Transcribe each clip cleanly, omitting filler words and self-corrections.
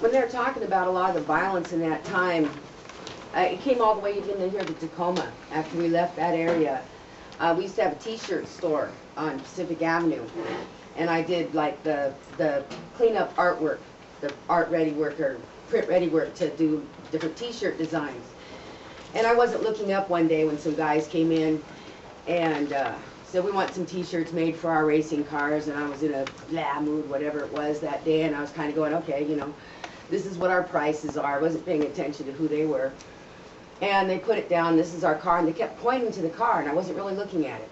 when they were talking about a lot of the violence in that time, it came all the way even in here to Tacoma after we left that area. We used to have a t-shirt store on Pacific Avenue, and I did like the cleanup artwork, the art ready work or print ready work to do different t-shirt designs. And I wasn't looking up one day when some guys came in and said, we want some t-shirts made for our racing cars, and I was in a blah mood, whatever it was that day, and I was kind of going, okay, you know, this is what our prices are. I wasn't paying attention to who they were. And they put it down, this is our car, and they kept pointing to the car, and I wasn't really looking at it.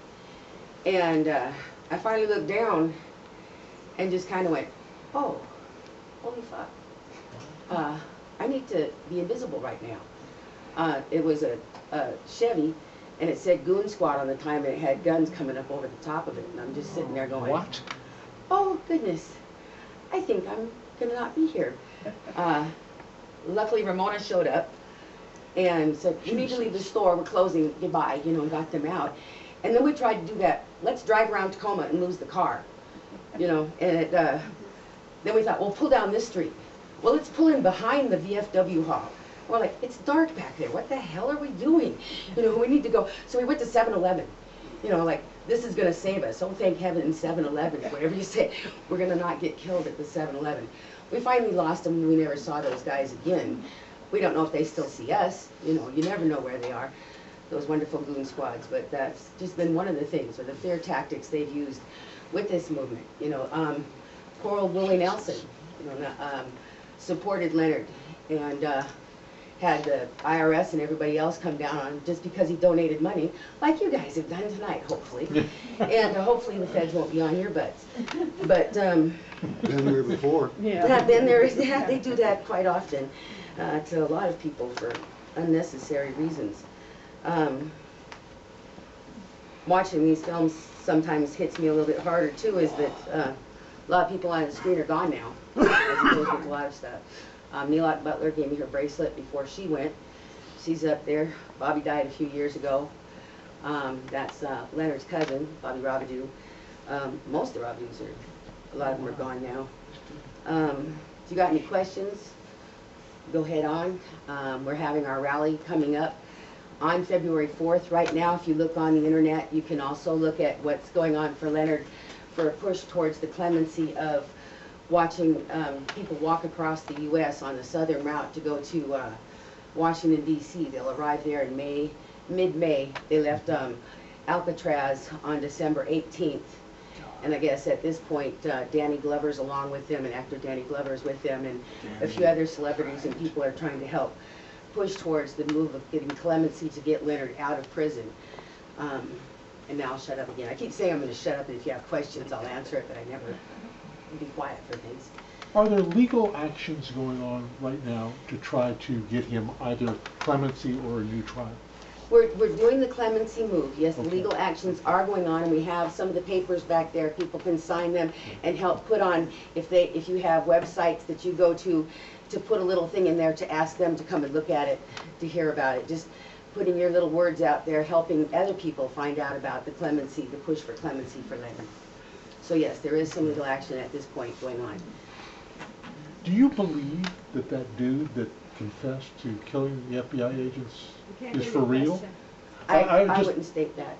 And I finally looked down and just kind of went, oh, holy fuck. I need to be invisible right now. It was a Chevy, and it said Goon Squad on the time, and it had guns coming up over the top of it, and I'm just sitting there going, what? Oh, goodness, I think I'm going to not be here. Luckily, Ramona showed up and said, you need to leave the store, we're closing, goodbye, you know, and got them out. And then we tried to do that, let's drive around Tacoma and lose the car, you know, and it, then we thought, well, pull down this street. Well, let's pull in behind the VFW hall. We're like, it's dark back there, what the hell are we doing? You know, we need to go. So we went to 7-Eleven, you know, like, this is gonna save us. Oh, thank heaven, 7-Eleven, whatever you say. We're gonna not get killed at the 7-Eleven. We finally lost them, and we never saw those guys again. We don't know if they still see us, you know, you never know where they are, those wonderful goon squads, but that's just been one of the things, or the fear tactics they've used with this movement. You know, poor old Willie Nelson, you know, supported Leonard, and had the IRS and everybody else come down on him just because he donated money, like you guys have done tonight, hopefully. And hopefully the feds won't be on your butts. But been there before. Yeah. Been there. They do that quite often to a lot of people for unnecessary reasons. Watching these films sometimes hits me a little bit harder too. Is that a lot of people on the screen are gone now, as opposed with a lot of stuff. Neelot Butler gave me her bracelet before she went. She's up there. Bobby died a few years ago. That's Leonard's cousin, Bobby Robidoux. Most of the Robidouxs a lot of them are gone now. If you got any questions, go head on. We're having our rally coming up on February 4th. Right now, if you look on the internet, you can also look at what's going on for Leonard for a push towards the clemency of watching people walk across the U.S. on the southern route to go to Washington, D.C. They'll arrive there in May, mid-May. They left Alcatraz on December 18th. And I guess at this point, Danny Glover's along with them, and actor Danny Glover's with them, and a few other celebrities and people are trying to help push towards the move of getting clemency to get Leonard out of prison. And now I'll shut up again. I keep saying I'm going to shut up, and if you have questions, I'll answer it, but I never be quiet for things. Are there legal actions going on right now to try to get him either clemency or a new trial? We're doing the clemency move. Yes, Okay. The legal actions are going on, and we have some of the papers back there. People can sign them and help put on, if you have websites that you go to put a little thing in there to ask them to come and look at it, to hear about it. Just putting your little words out there, helping other people find out about the clemency, the push for clemency for Leonard. So yes, there is some legal action at this point going on. Do you believe that that dude that confessed to killing the FBI agents is for real? I wouldn't state that.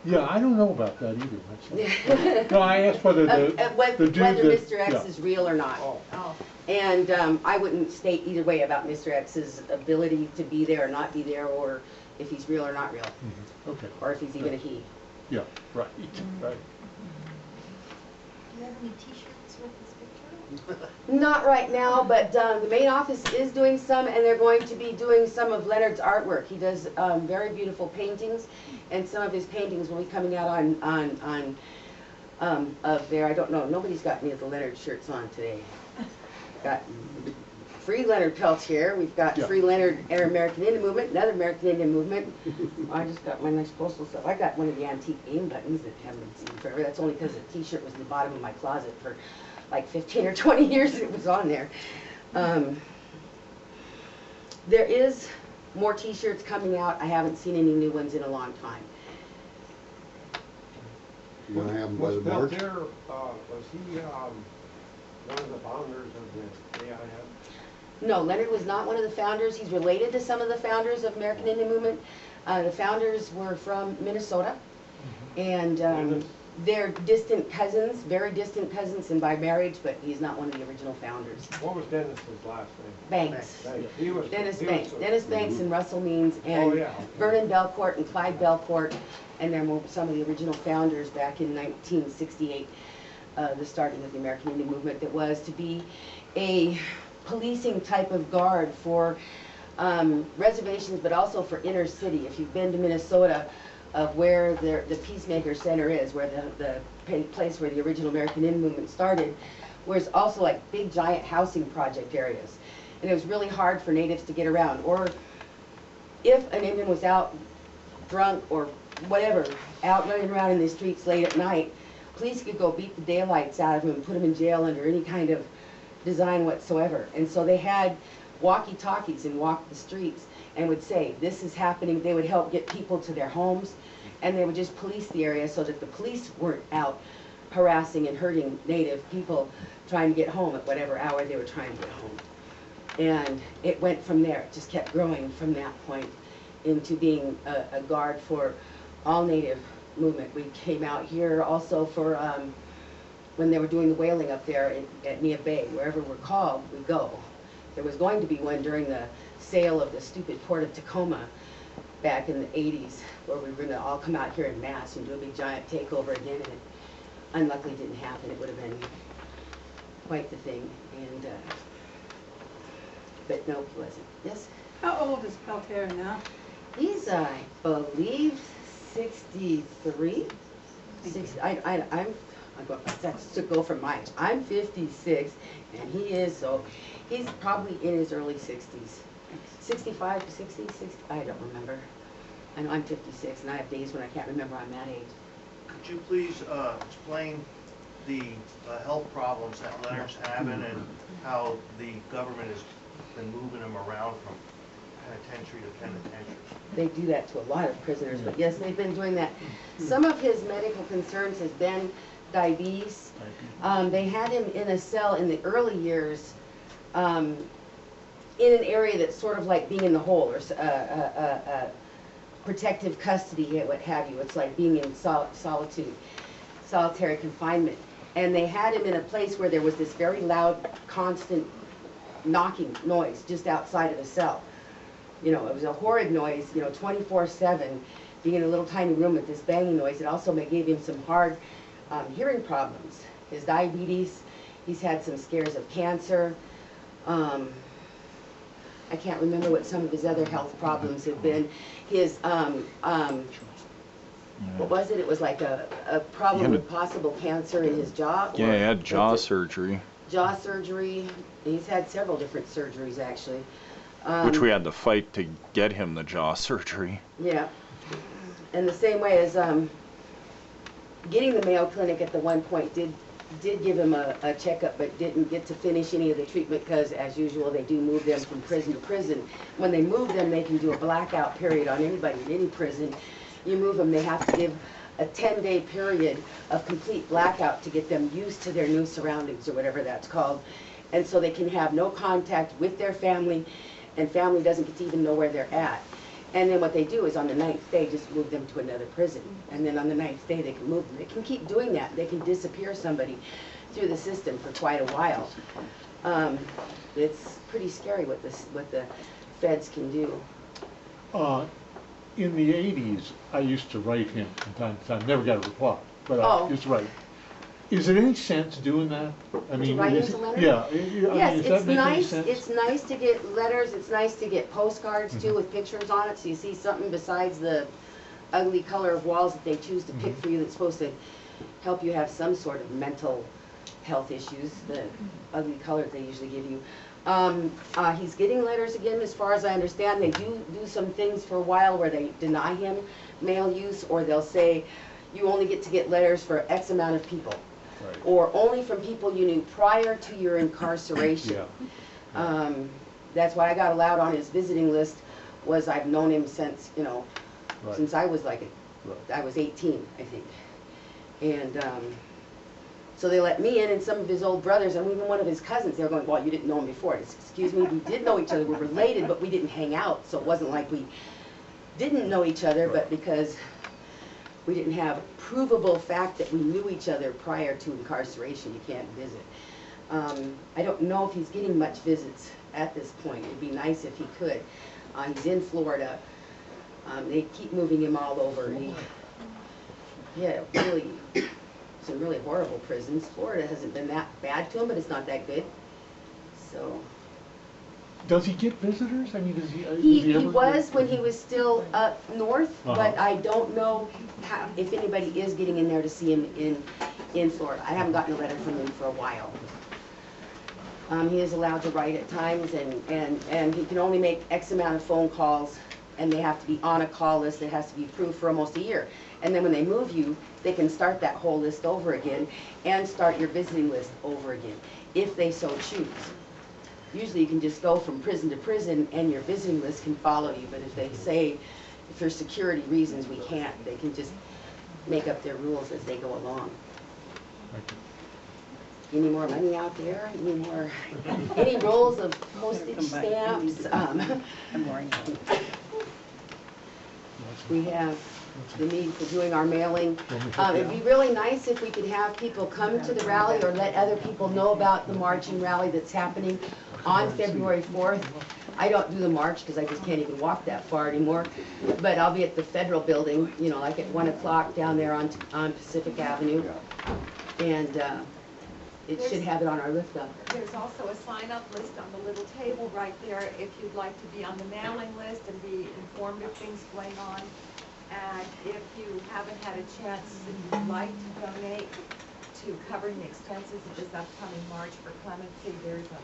Yeah, I don't know about that either. No, I asked whether the dude whether that, Mr. X is real or not. Oh. And I wouldn't state either way about Mr. X's ability to be there or not be there, or if he's real or not real. Mm-hmm. Okay. Or if he's even a he. Yeah, right, right. Do you have any t-shirts with this picture? Not right now, but the main office is doing some, and they're going to be doing some of Leonard's artwork. He does very beautiful paintings, and some of his paintings will be coming out of there. I don't know. Nobody's got any of the Leonard shirts on today. Got Free Leonard Peltier. We've got Free Leonard American Indian Movement, another American Indian Movement. I just got my nice postal stuff. I got one of the antique aim buttons that haven't been seen forever. That's only because the t-shirt was in the bottom of my closet for like 15 or 20 years. It was on there. There is more t-shirts coming out. I haven't seen any new ones in a long time. You're gonna have them by the March? Was he one of the founders of the AIF? No, Leonard was not one of the founders. He's related to some of the founders of American Indian Movement. The founders were from Minnesota, and they're distant cousins, very distant cousins, and by marriage, but he's not one of the original founders. What was Dennis's last name? Banks. He was. Dennis he Banks. was- Dennis Banks and Russell Means and Oh, yeah. Vernon Belcourt and Clyde Belcourt, and they're some of the original founders back in 1968, the starting of the American Indian Movement, that was to be a policing type of guard for reservations, but also for inner city. If you've been to Minnesota, of where the Peacemaker Center is, where the place where the original American Indian Movement started, where it's also like big giant housing project areas. And it was really hard for natives to get around. Or if an Indian was out drunk or whatever, out running around in the streets late at night, police could go beat the daylights out of him and put him in jail under any kind of design whatsoever. And so they had walkie-talkies and walked the streets and would say, this is happening. They would help get people to their homes, and they would just police the area so that the police weren't out harassing and hurting native people trying to get home at whatever hour they were trying to get home. And it went from there. It just kept growing from that point into being a guard for all native movement. We came out here also for when they were doing the whaling up there at Nia Bay. Wherever we're called, we go. There was going to be one during the sale of the stupid port of Tacoma back in the 80s, where we were going to all come out here in mass and do a big giant takeover again, and it unluckily didn't happen. It would have been quite the thing. And but no, he wasn't. Yes? How old is Peltier now? He's, I believe, 63. That's to go from my age. I'm 56, and he is, so he's probably in his early 60s. 65, 60, 60, I don't remember. I know I'm 56, and I have days when I can't remember I'm that age. Could you please explain the health problems that Leonard's having and how the government has been moving him around from penitentiary to penitentiary? They do that to a lot of prisoners, but yes, they've been doing that. Some of his medical concerns has been diabetes. They had him in a cell in the early years in an area that's sort of like being in the hole, or protective custody, what have you. It's like being in solitude, solitary confinement. And they had him in a place where there was this very loud, constant knocking noise just outside of the cell. You know, it was a horrid noise, you know, 24/7, being in a little tiny room with this banging noise. It also gave him some hard hearing problems. His diabetes, he's had some scares of cancer. I can't remember what some of his other health problems have been. His, what was it? It was like a problem with possible cancer in his jaw. Yeah, he had jaw surgery. Jaw surgery. He's had several different surgeries, actually. Which we had to fight to get him the jaw surgery. Yeah. And the same way as getting the Mayo Clinic at the one point did give him a checkup, but didn't get to finish any of the treatment because, as usual, they do move them from prison to prison. When they move them, they can do a blackout period on anybody in any prison. You move them, they have to give a 10-day period of complete blackout to get them used to their new surroundings, or whatever that's called. And so they can have no contact with their family, and family doesn't get to even know where they're at. And then what they do is on the 9th day, just move them to another prison. And then on the 9th day, they can move them. They can keep doing that. They can disappear somebody through the system for quite a while. It's pretty scary what the feds can do. In the 80s, I used to write him from time to time. Never got a reply, but I used to write. Is there any sense doing that? I mean, writing to Leonard? Yeah. Yes, does that make any sense? It's nice to get letters. It's nice to get postcards too with pictures on it, so you see something besides the ugly color of walls that they choose to pick for you that's supposed to help you have some sort of mental health issues. The ugly color they usually give you. He's getting letters again, as far as I understand. They do some things for a while where they deny him mail use, or they'll say you only get to get letters for X amount of people. Right. Or only from people you knew prior to your incarceration. Yeah. That's why I got allowed on his visiting list, was I've known him since, you know, since I was like, I was 18, I think. And So they let me in and some of his old brothers and even one of his cousins. They were going, well, you didn't know him before. I said, excuse me, we did know each other. We're related, but we didn't hang out. So it wasn't like we didn't know each other, but because we didn't have provable fact that we knew each other prior to incarceration, you can't visit. I don't know if he's getting much visits at this point. It'd be nice if he could. He's in Florida. They keep moving him all over. Really, some really horrible prisons. Florida hasn't been that bad to him, but it's not that good. So. Does he get visitors? I mean, does he? He was when he was still up north, but I don't know if anybody is getting in there to see him in Florida. I haven't gotten a letter from him for a while. He is allowed to write at times, and he can only make X amount of phone calls, and they have to be on a call list that has to be approved for almost a year. And then when they move you, they can start that whole list over again and start your visiting list over again, if they so choose. Usually you can just go from prison to prison and your visiting list can follow you, but if they say, if for security reasons we can't, they can just make up their rules as they go along. Any more money out there? Any rolls of postage stamps? We have the need for doing our mailing. It'd be really nice if we could have people come to the rally or let other people know about the marching rally that's happening on February 4th. I don't do the march because I just can't even walk that far anymore, but I'll be at the Federal Building, you know, like at 1 o'clock down there on Pacific Avenue, and it should have it on our lift up. There's also a sign-up list on the little table right there if you'd like to be on the mailing list and be informed of things going on. And if you haven't had a chance and you'd like to donate to covering the expenses of this upcoming march for Clemency, there's a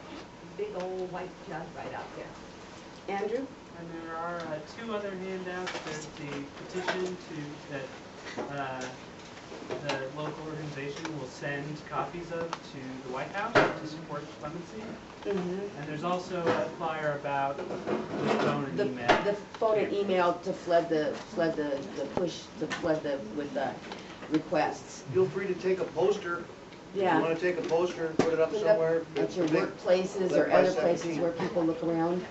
big old white jug right out there. Andrew? And there are two other handouts. There's the petition that the local organization will send copies of to the White House to support Clemency. And there's also a flyer about the phone and email. The phone and email to flood the with the requests. Feel free to take a poster. Yeah. If you want to take a poster and put it up somewhere. At your workplaces or other places where people look around.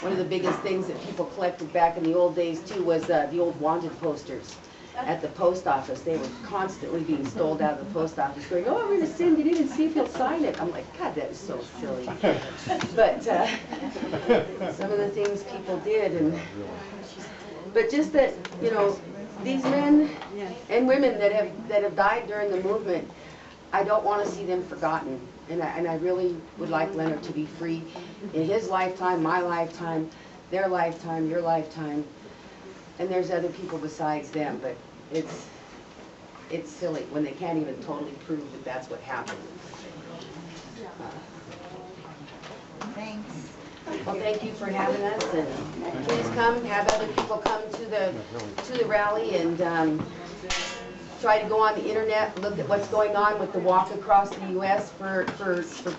One of the biggest things that people collected back in the old days too was the old wanted posters at the post office. They were constantly being stole out of the post office going, oh, I'm going to send it in and see if he'll sign it. I'm like, God, that is so silly. But some of the things people did, but just that, you know, these men and women that have died during the movement, I don't want to see them forgotten. And I really would like Leonard to be free in his lifetime, my lifetime, their lifetime, your lifetime. And there's other people besides them, but it's silly when they can't even totally prove that that's what happened. Thanks. Well, thank you for having us, and please come, have other people come to the rally, and try to go on the internet, look at what's going on with the walk across the U.S. for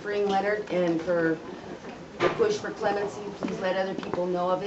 freeing Leonard and for the push for clemency. Please let other people know of it.